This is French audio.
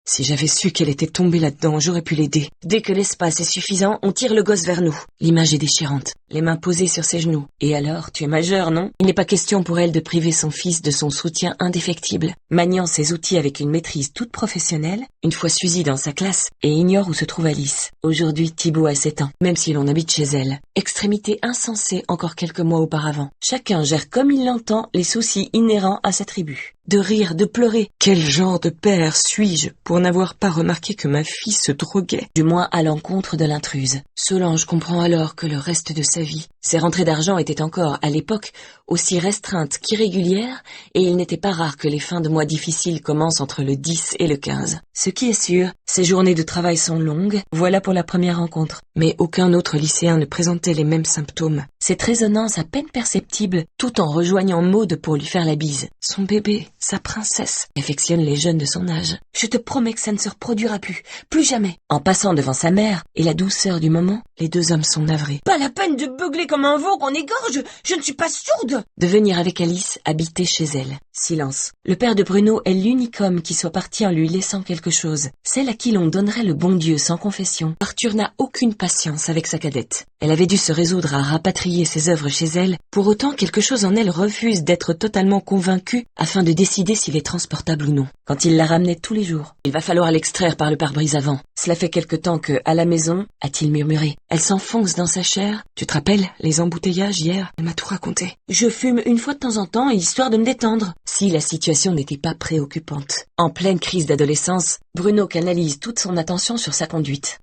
Si j'avais su qu'elle était tombée là-dedans, j'aurais pu l'aider. Dès que l'espace est suffisant, on tire le gosse vers nous. L'image est déchirante. Les mains posées sur ses genoux. Et alors, tu es majeure, non? Il n'est pas question pour elle de priver son fils de son soutien indéfectible. Maniant ses outils avec une maîtrise toute professionnelle, une fois Suzy dans sa classe, et ignore où se trouve Alice. Aujourd'hui, Thibaut a 7 ans, même si l'on habite chez elle. Extrémité insensée encore quelques mois auparavant. Chacun gère comme il l'entend les soucis inhérents à sa tribu. De rire, de pleurer. Quel genre de père suis-je pour n'avoir pas remarqué que ma fille se droguait? Du moins à l'encontre de l'intruse. Solange comprend alors que le reste de sa vie, ses rentrées d'argent étaient encore, à l'époque, aussi restreintes qu'irrégulières, et il n'était pas rare que les fins de mois difficiles commencent entre le 10 et le 15. Ce qui est sûr, ces journées de travail sont longues, voilà pour la première rencontre. Mais aucun autre lycéen ne présentait les mêmes symptômes. Cette résonance à peine perceptible, tout en rejoignant Maude pour lui faire la bise. Son bébé, sa princesse, affectionne les jeunes de son âge. Je te promets que ça ne se reproduira plus, plus jamais. En passant devant sa mère et la douceur du moment, les deux hommes sont navrés. Pas la peine de beugler comme un veau qu'on égorge, je ne suis pas sourde. De venir avec Alice habiter chez elle. Silence. Le père de Bruno est l'unique homme qui soit parti en lui laissant quelque chose. Celle à qui l'on donnerait le bon Dieu sans confession. Arthur n'a aucune patience avec sa cadette. Elle avait dû se résoudre à rapatrier ses œuvres chez elle, pour autant quelque chose en elle refuse d'être totalement convaincue afin de décider s'il est transportable ou non. Quand il la ramenait tous les jours, il va falloir l'extraire par le pare-brise avant. Cela fait quelque temps que, à la maison, a-t-il murmuré, elle s'enfonce dans sa chair. Tu te rappelles les embouteillages hier? Elle m'a tout raconté. Je fume une fois de temps en temps, histoire de me détendre. Si la situation n'était pas préoccupante. En pleine crise d'adolescence, Bruno canalise toute son attention sur sa conduite.